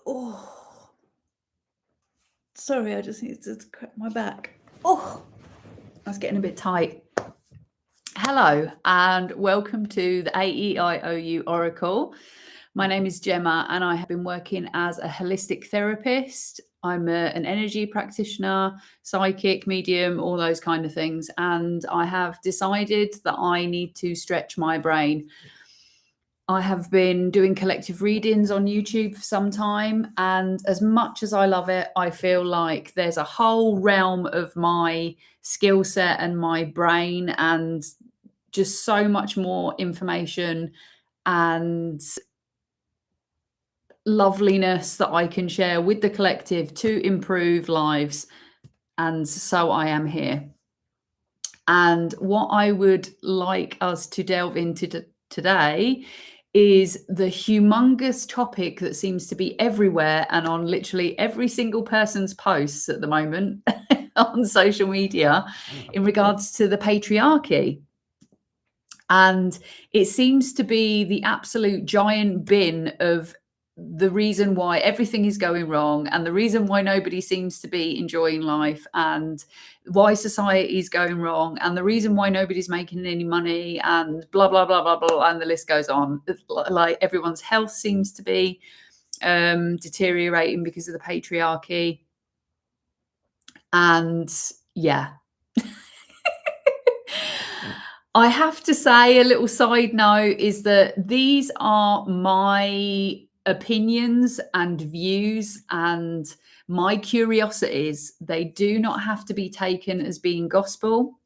Oh, sorry, I just need to crack my back. Oh, that's getting a bit tight. Hello, and welcome to the AEIOU Oracle. My name is Gemma, and I have been working as a holistic therapist. I'm an energy practitioner, psychic, medium, all those kind of things. And I have decided that I need to stretch my brain. I have been doing collective readings on YouTube for some time, and as much as I love it, I feel like there's a whole realm of my skill set and my brain and just so much more information and loveliness that I can share with the collective to improve lives. And so I am here. And what I would like us to delve into today is the humongous topic that seems to be everywhere and on literally every single person's posts at the moment on social media in regards to the patriarchy. And it seems to be the absolute giant bin of the reason why everything is going wrong and the reason why nobody seems to be enjoying life and why society is going wrong and the reason why nobody's making any money and blah, blah, blah, blah, blah. And the list goes on. Like everyone's health seems to be deteriorating because of the patriarchy. And yeah. I have to say, a little side note is that these are my opinions and views and my curiosities. They do not have to be taken as being gospel.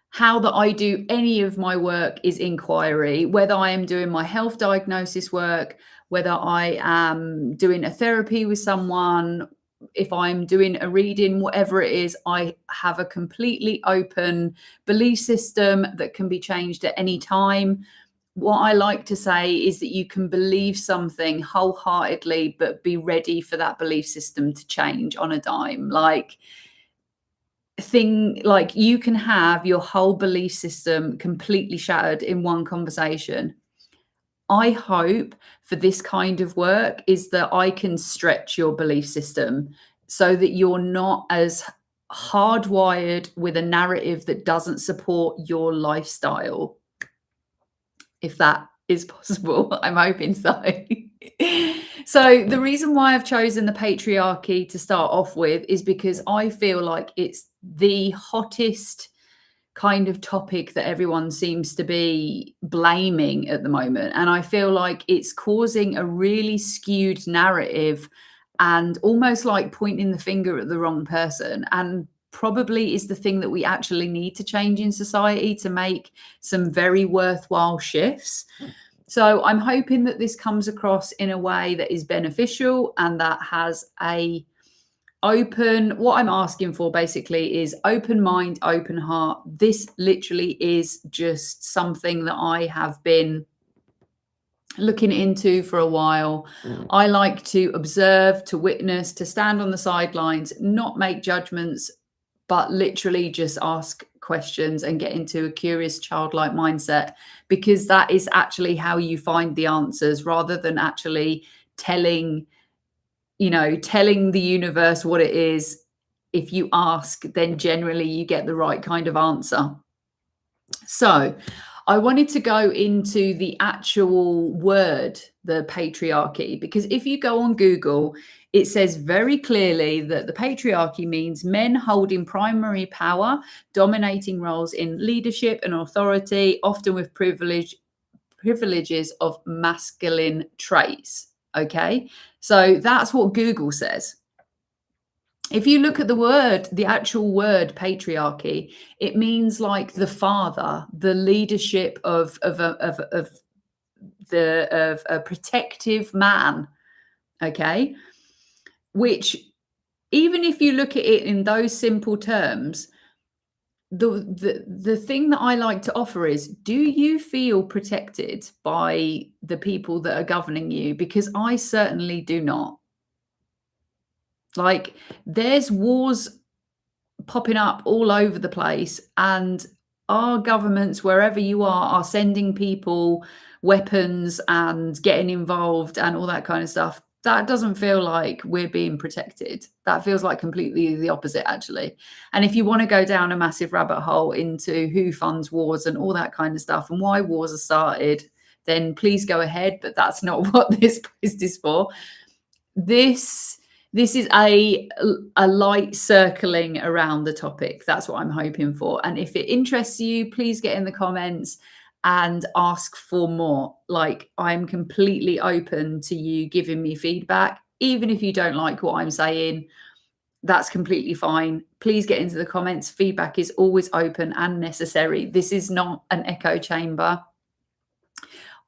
How that I do any of my work is inquiry, whether I am doing my health diagnosis work, whether I am doing a therapy with someone, if I'm doing a reading, whatever it is, I have a completely open belief system that can be changed at any time. What I like to say is that you can believe something wholeheartedly, but be ready for that belief system to change on a dime. Like you can have your whole belief system completely shattered in one conversation. I hope for this kind of work is that I can stretch your belief system so that you're not as hardwired with a narrative that doesn't support your lifestyle. If that is possible, I'm hoping so. So the reason why I've chosen the patriarchy to start off with is because I feel like it's the hottest kind of topic that everyone seems to be blaming at the moment. And I feel like it's causing a really skewed narrative and almost like pointing the finger at the wrong person, and probably is the thing that we actually need to change in society to make some very worthwhile shifts. So I'm hoping that this comes across in a way that is beneficial and that has what I'm asking for basically is open mind, open heart. This literally is just something that I have been looking into for a while. I like to observe, to witness, to stand on the sidelines, not make judgments, but literally just ask questions and get into a curious childlike mindset, because that is actually how you find the answers, rather than actually telling the universe what it is. If you ask, then generally you get the right kind of answer. So I wanted to go into the actual word, the patriarchy, because if you go on Google, it says very clearly that the patriarchy means men holding primary power, dominating roles in leadership and authority, often with privileges of masculine traits. Okay, so that's what Google says. If you look at the actual word patriarchy, it means like the father, the leadership of a protective man. Okay, which, even if you look at it in those simple terms, the thing that I like to offer is, do you feel protected by the people that are governing you? Because I certainly do not. Like, there's wars popping up all over the place, and our governments, wherever you are sending people weapons and getting involved and all that kind of stuff, that doesn't feel like we're being protected. That feels like completely the opposite, actually. And if you want to go down a massive rabbit hole into who funds wars and all that kind of stuff and why wars are started, then please go ahead. But that's not what this post is for. This is a light circling around the topic. That's what I'm hoping for. And if it interests you, please get in the comments and ask for more. Like, I'm completely open to you giving me feedback. Even if you don't like what I'm saying, that's completely fine. Please get into the comments. Feedback is always open and necessary. This is not an echo chamber.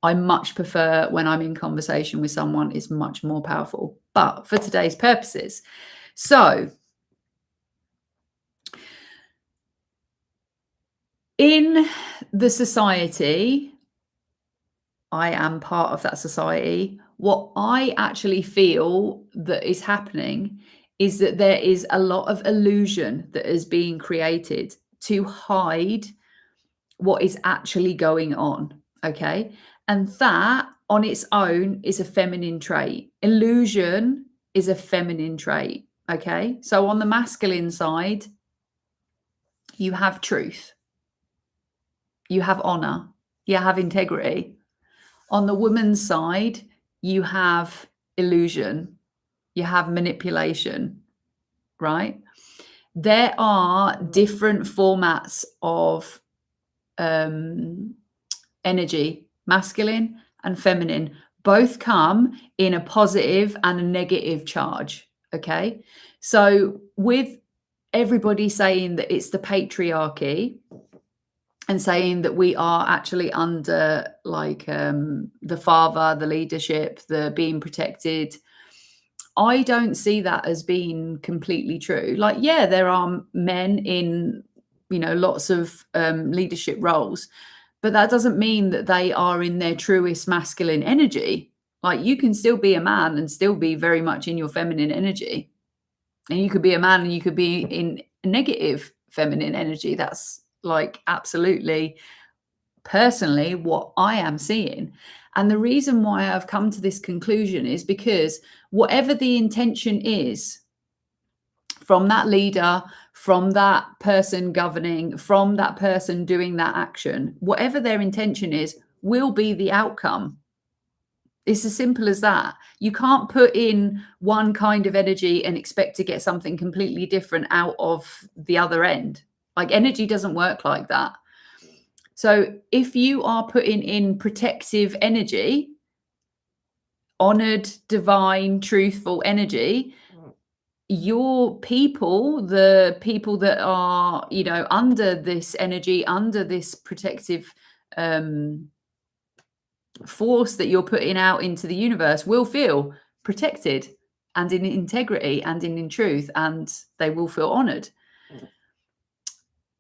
I much prefer when I'm in conversation with someone, it's much more powerful. But for today's purposes, so in the society, I am part of that society. What I actually feel that is happening is that there is a lot of illusion that is being created to hide what is actually going on. Okay. And that on its own is a feminine trait. Illusion is a feminine trait. Okay. So on the masculine side, you have truth, you have honor, you have integrity. On the woman's side, you have illusion, you have manipulation, right? There are different formats of energy, masculine and feminine, both come in a positive and a negative charge. Okay. So with everybody saying that it's the patriarchy and saying that we are actually under like the father, the leadership, the being protected, I don't see that as being completely true. Like, yeah, there are men in, lots of leadership roles, but that doesn't mean that they are in their truest masculine energy. Like, you can still be a man and still be very much in your feminine energy. And you could be a man and you could be in negative feminine energy. That's like absolutely personally what I am seeing. And the reason why I've come to this conclusion is because whatever the intention is from that leader, from that person governing, from that person doing that action, whatever their intention is, will be the outcome. It's as simple as that. You can't put in one kind of energy and expect to get something completely different out of the other end. Like, energy doesn't work like that. So if you are putting in protective energy, honored, divine, truthful energy, your people, the people that are, under this energy, under this protective force that you're putting out into the universe, will feel protected and in integrity and in truth, and they will feel honored.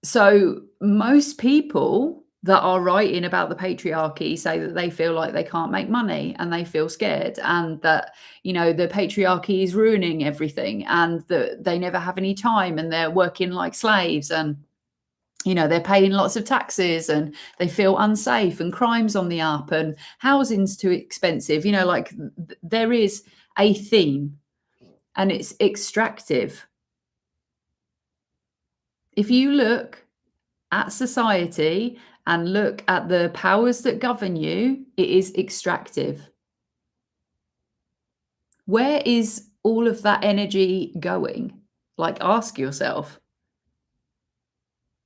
So most people that are writing about the patriarchy say that they feel like they can't make money and they feel scared, and that, the patriarchy is ruining everything, and that they never have any time and they're working like slaves, and, they're paying lots of taxes and they feel unsafe, and crime's on the up and housing's too expensive. There is a theme, and it's extractive. If you look at society and look at the powers that govern you, it is extractive. Where is all of that energy going? Like, ask yourself.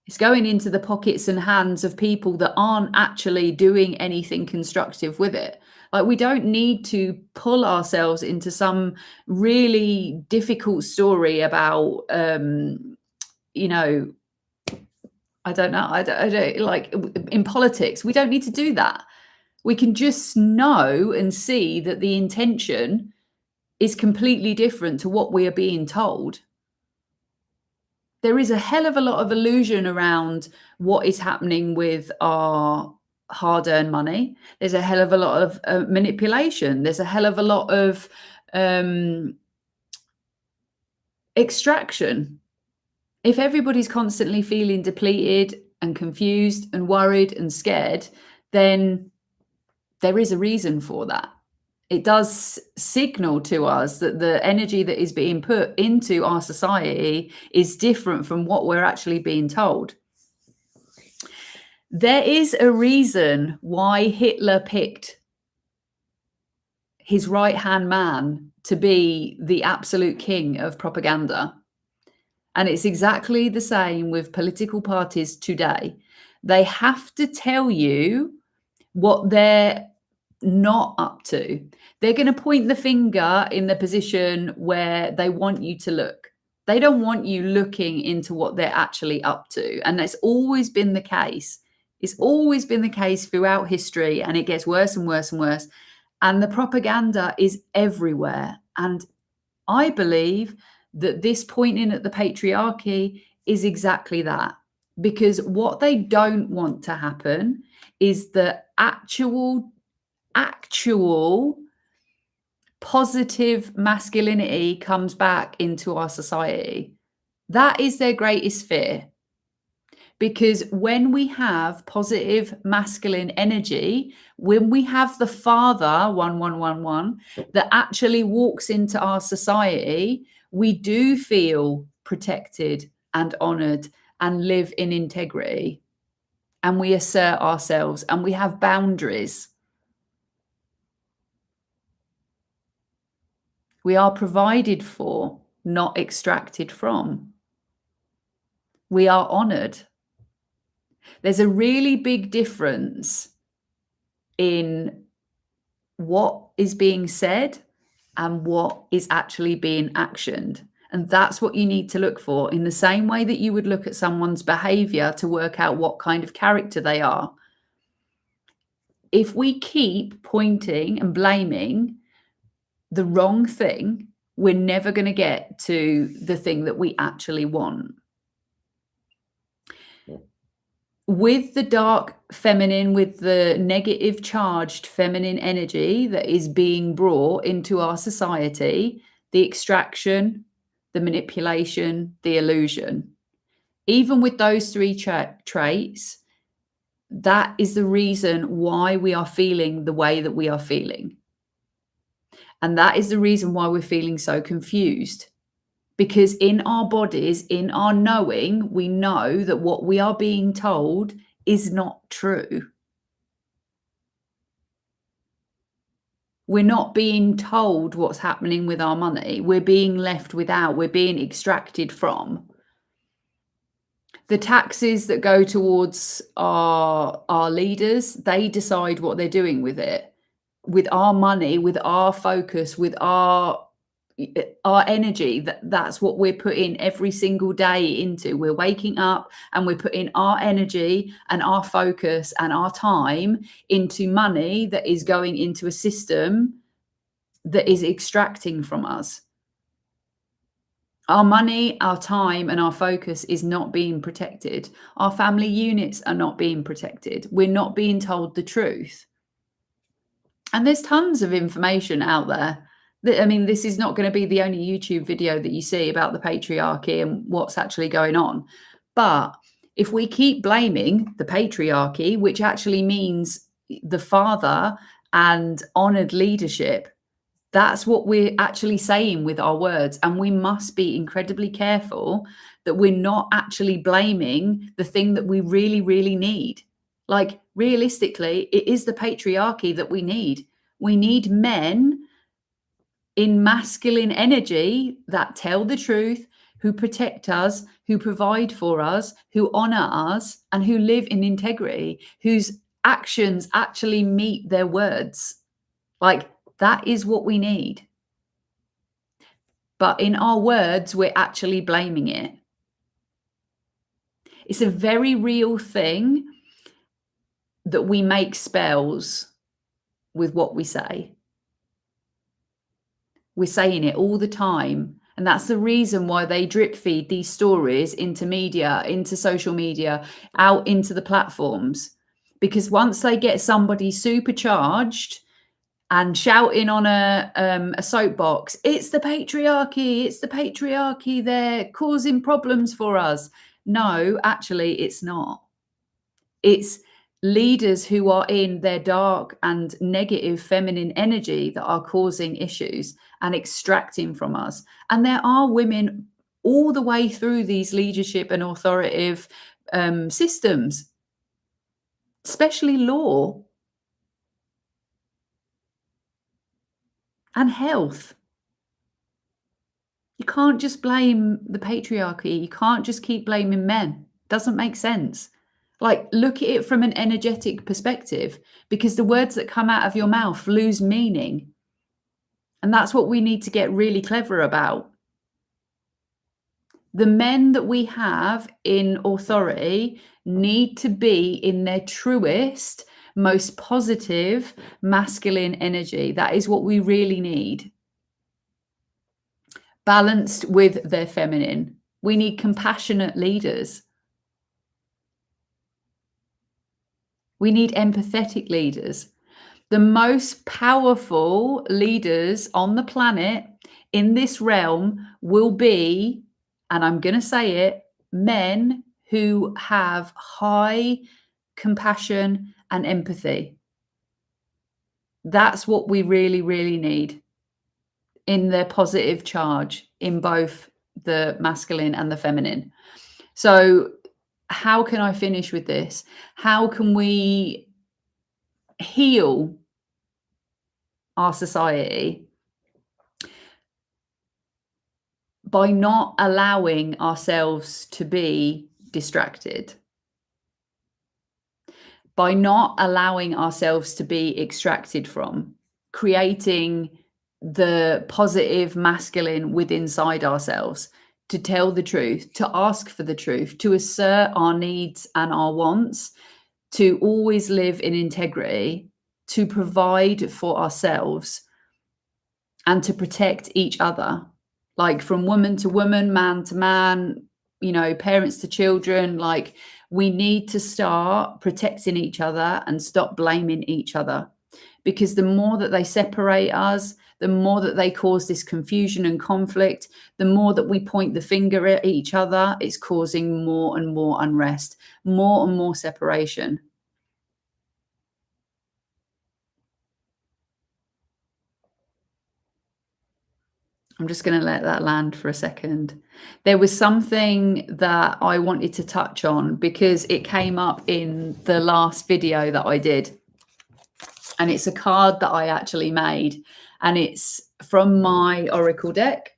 It's going into the pockets and hands of people that aren't actually doing anything constructive with it. Like, we don't need to pull ourselves into some really difficult story about, I don't know. I don't like in politics. We don't need to do that. We can just know and see that the intention is completely different to what we are being told. There is a hell of a lot of illusion around what is happening with our hard-earned money. There's a hell of a lot of manipulation. There's a hell of a lot of extraction. If everybody's constantly feeling depleted and confused and worried and scared, then there is a reason for that. It does signal to us that the energy that is being put into our society is different from what we're actually being told. There is a reason why Hitler picked his right-hand man to be the absolute king of propaganda. And it's exactly the same with political parties today. They have to tell you what they're not up to. They're going to point the finger in the position where they want you to look. They don't want you looking into what they're actually up to. And that's always been the case. It's always been the case throughout history, and it gets worse and worse and worse. And the propaganda is everywhere. And I believe that this pointing at the patriarchy is exactly that. Because what they don't want to happen is the actual positive masculinity comes back into our society. That is their greatest fear. Because when we have positive masculine energy, when we have the father 1111 that actually walks into our society, we do feel protected and honored and live in integrity, and we assert ourselves and we have boundaries. We are provided for, not extracted from. We are honored. There's a really big difference in what is being said and what is actually being actioned. And that's what you need to look for, in the same way that you would look at someone's behavior to work out what kind of character they are. If we keep pointing and blaming the wrong thing, we're never going to get to the thing that we actually want. With the dark feminine, with the negative charged feminine energy that is being brought into our society, the extraction, the manipulation, the illusion, even with those three traits, that is the reason why we are feeling the way that we are feeling. And that is the reason why we're feeling so confused. Because in our bodies, in our knowing, we know that what we are being told is not true. We're not being told what's happening with our money. We're being left without. We're being extracted from. The taxes that go towards our leaders, they decide what they're doing with it. With our money, with our focus, with our energy, that's what we're putting every single day into. We're waking up and we're putting our energy and our focus and our time into money that is going into a system that is extracting from us. Our money, our time, and our focus is not being protected. Our family units are not being protected. We're not being told the truth. And there's tons of information out there. I mean, this is not going to be the only YouTube video that you see about the patriarchy and what's actually going on. But if we keep blaming the patriarchy, which actually means the father and honored leadership, that's what we're actually saying with our words. And we must be incredibly careful that we're not actually blaming the thing that we really, really need. Like, realistically, it is the patriarchy that we need. We need men in masculine energy that tell the truth, who protect us, who provide for us, who honor us, and who live in integrity, whose actions actually meet their words. Like, that is what we need. But in our words, we're actually blaming it. It's a very real thing that we make spells with what we say. We're saying it all the time. And that's the reason why they drip feed these stories into media, into social media, out into the platforms. Because once they get somebody supercharged and shouting on a soapbox, it's the patriarchy, they're causing problems for us. No, actually, it's not. It's leaders who are in their dark and negative feminine energy that are causing issues and extracting from us. And there are women all the way through these leadership and authoritative systems, especially law and health. You can't just blame the patriarchy. You can't just keep blaming men. Doesn't make sense. Like, look at it from an energetic perspective, because the words that come out of your mouth lose meaning. And that's what we need to get really clever about. The men that we have in authority need to be in their truest, most positive, masculine energy. That is what we really need. Balanced with their feminine. We need compassionate leaders. We need empathetic leaders. The most powerful leaders on the planet in this realm will be, and I'm going to say it, men who have high compassion and empathy. That's what we really, really need in their positive charge in both the masculine and the feminine. So how can I finish with this? How can we heal our society? By not allowing ourselves to be distracted. By not allowing ourselves to be extracted from. Creating the positive masculine within inside ourselves, to tell the truth, to ask for the truth, to assert our needs and our wants, to always live in integrity, to provide for ourselves, and to protect each other, like from woman to woman, man to man, you know, parents to children. Like, we need to start protecting each other and stop blaming each other, because the more that they separate us, the more that they cause this confusion and conflict, the more that we point the finger at each other, it's causing more and more unrest, more and more separation. I'm just going to let that land for a second. There was something that I wanted to touch on because it came up in the last video that I did. And it's a card that I actually made. And it's from my Oracle deck,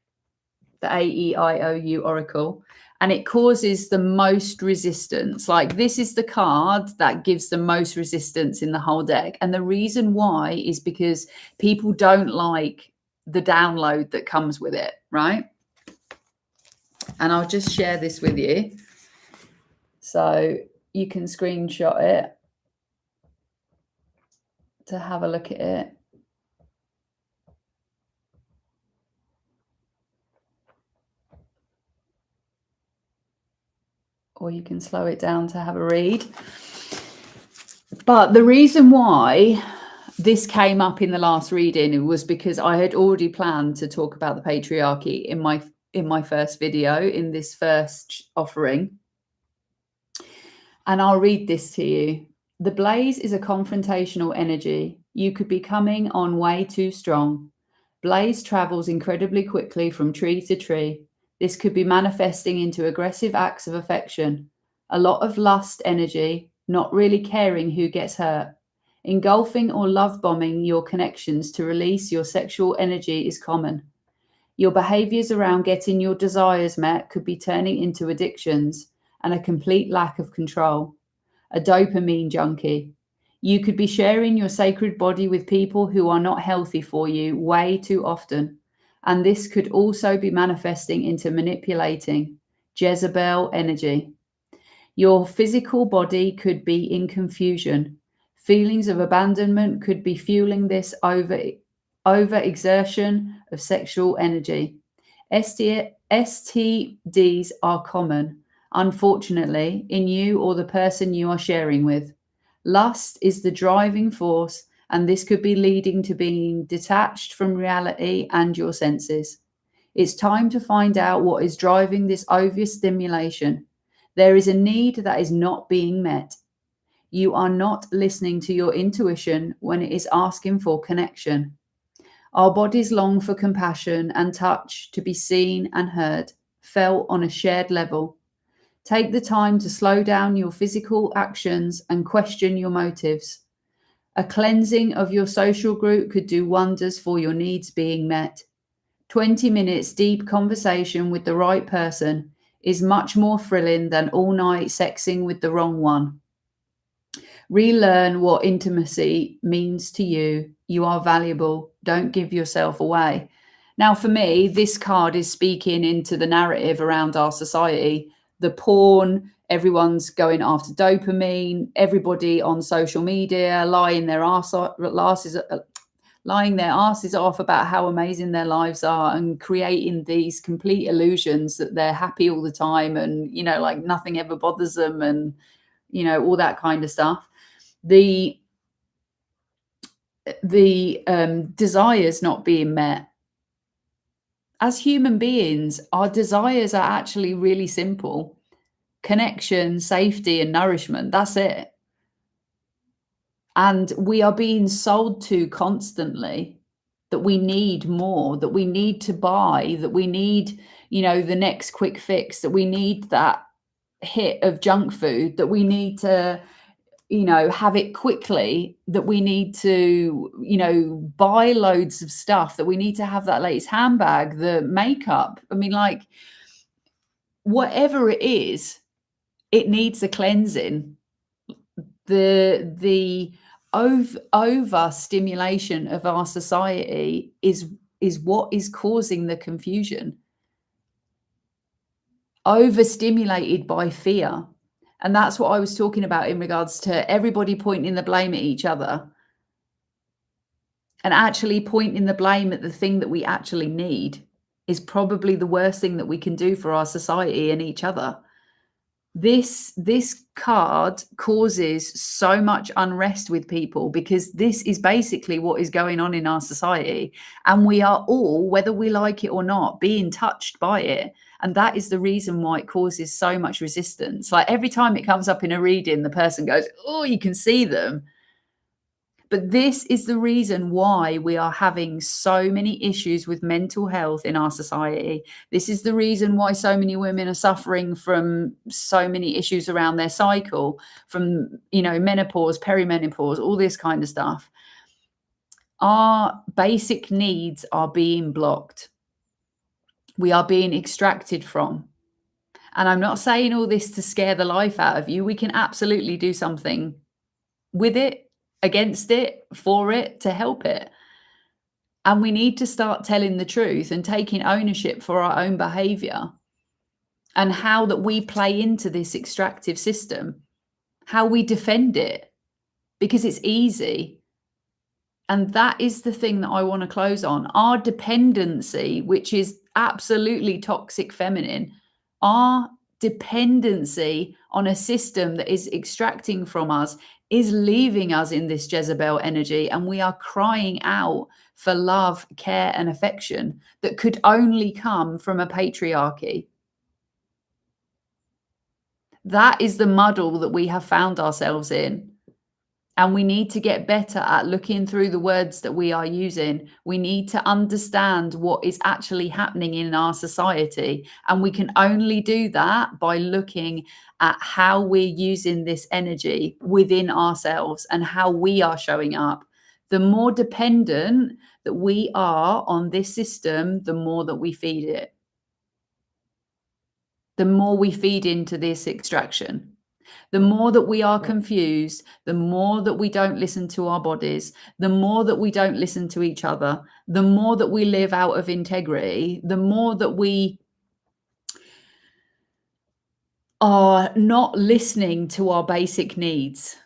the AEIOU Oracle. And it causes the most resistance. Like, this is the card that gives the most resistance in the whole deck. And the reason why is because people don't like the download that comes with it, right? And I'll just share this with you so you can screenshot it to have a look at it. Or you can slow it down to have a read. But the reason why this came up in the last reading was because I had already planned to talk about the patriarchy in my first video, in this first offering. And I'll read this to you. The blaze is a confrontational energy. You could be coming on way too strong. Blaze travels incredibly quickly from tree to tree. This could be manifesting into aggressive acts of affection, a lot of lust energy, not really caring who gets hurt. Engulfing or love bombing your connections to release your sexual energy is common. Your behaviors around getting your desires met could be turning into addictions and a complete lack of control. A dopamine junkie. You could be sharing your sacred body with people who are not healthy for you way too often. And this could also be manifesting into manipulating, Jezebel energy. Your physical body could be in confusion. Feelings of abandonment could be fueling this overexertion of sexual energy. STDs are common, unfortunately, in you or the person you are sharing with. Lust is the driving force, and this could be leading to being detached from reality and your senses. It's time to find out what is driving this overstimulation. There is a need that is not being met. You are not listening to your intuition when it is asking for connection. Our bodies long for compassion and touch, to be seen and heard, felt on a shared level. Take the time to slow down your physical actions and question your motives. A cleansing of your social group could do wonders for your needs being met. 20 minutes deep conversation with the right person is much more thrilling than all night sexing with the wrong one. Relearn what intimacy means to you. You are valuable. Don't give yourself away. Now, for me, this card is speaking into the narrative around our society. The porn, everyone's going after dopamine, everybody on social media lying their asses off about how amazing their lives are and creating these complete illusions that they're happy all the time and, like nothing ever bothers them and, all that kind of stuff. The desires not being met. As human beings, our desires are actually really simple. Connection, safety, and nourishment. That's it. And we are being sold to constantly that we need more, that we need to buy, that we need, the next quick fix, that we need that hit of junk food, that we need to, have it quickly, that we need to, buy loads of stuff, that we need to have that latest handbag, the makeup. I mean, like, whatever it is, it needs a cleansing. The over stimulation of our society is what is causing the confusion. Overstimulated by fear. And that's what I was talking about in regards to everybody pointing the blame at each other and actually pointing the blame at the thing that we actually need is probably the worst thing that we can do for our society and each other. This card causes so much unrest with people because this is basically what is going on in our society. And we are all, whether we like it or not, being touched by it. And that is the reason why it causes so much resistance. Like every time it comes up in a reading, the person goes, oh, you can see them. But this is the reason why we are having so many issues with mental health in our society. This is the reason why so many women are suffering from so many issues around their cycle, from, menopause, perimenopause, all this kind of stuff. Our basic needs are being blocked. We are being extracted from. And I'm not saying all this to scare the life out of you. We can absolutely do something with it, against it, for it, to help it. And we need to start telling the truth and taking ownership for our own behavior and how that we play into this extractive system, how we defend it, because it's easy. And that is the thing that I want to close on. Our dependency, which is absolutely toxic feminine, our dependency on a system that is extracting from us is leaving us in this Jezebel energy, and we are crying out for love, care, and affection that could only come from a patriarchy. That is the muddle that we have found ourselves in. And we need to get better at looking through the words that we are using. We need to understand what is actually happening in our society. And we can only do that by looking at how we're using this energy within ourselves and how we are showing up. The more dependent that we are on this system, the more that we feed it. The more we feed into this extraction. The more that we are confused, the more that we don't listen to our bodies, the more that we don't listen to each other, the more that we live out of integrity, the more that we are not listening to our basic needs.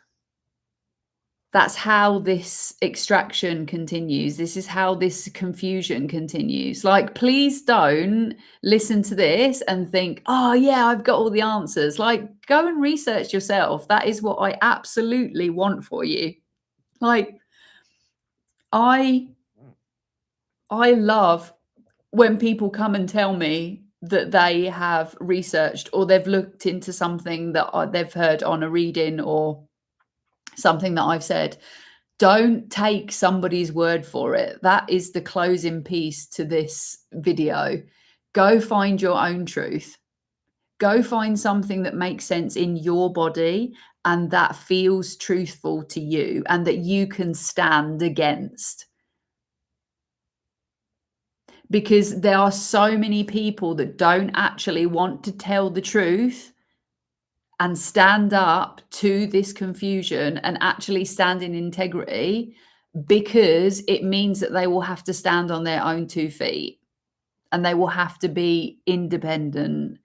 That's how this extraction continues. This is how this confusion continues. Like, please don't listen to this and think, oh, yeah, I've got all the answers. Like, go and research yourself. That is what I absolutely want for you. Like, I love when people come and tell me that they have researched or they've looked into something that they've heard on a reading or something that I've said. Don't take somebody's word for it. That is the closing piece to this video. Go find your own truth. Go find something that makes sense in your body and that feels truthful to you and that you can stand against. Because there are so many people that don't actually want to tell the truth and stand up to this confusion and actually stand in integrity, because it means that they will have to stand on their own 2 feet and they will have to be independent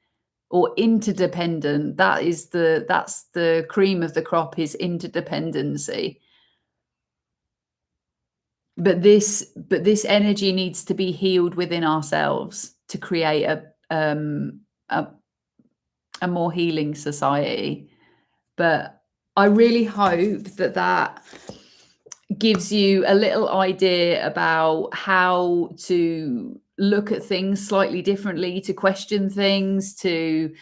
or interdependent. That's the cream of the crop, is interdependency. But this energy needs to be healed within ourselves to create a more healing society. But I really hope that gives you a little idea about how to look at things slightly differently, to question things, to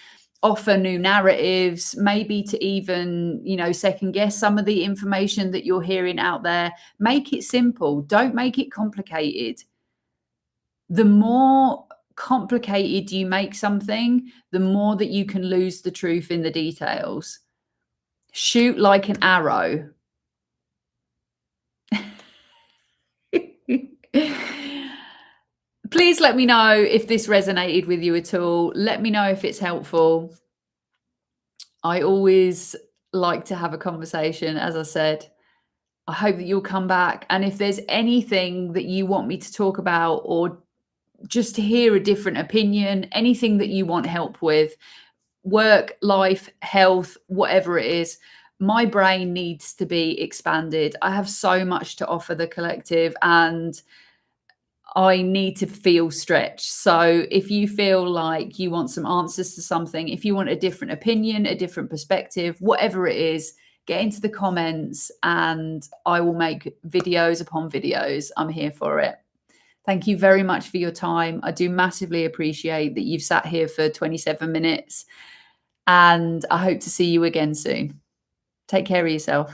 offer new narratives, maybe to even, second guess some of the information that you're hearing out there. Make it simple. Don't make it complicated. The more complicated you make something, the more that you can lose the truth in the details. Shoot like an arrow. Please let me know if this resonated with you at all. Let me know if it's helpful. I always like to have a conversation, as I said. I hope that you'll come back. And if there's anything that you want me to talk about, or just to hear a different opinion, anything that you want help with, work, life, health, whatever it is, my brain needs to be expanded. I have so much to offer the collective and I need to feel stretched. So if you feel like you want some answers to something, if you want a different opinion, a different perspective, whatever it is, get into the comments and I will make videos upon videos. I'm here for it. Thank you very much for your time. I do massively appreciate that you've sat here for 27 minutes and I hope to see you again soon. Take care of yourself.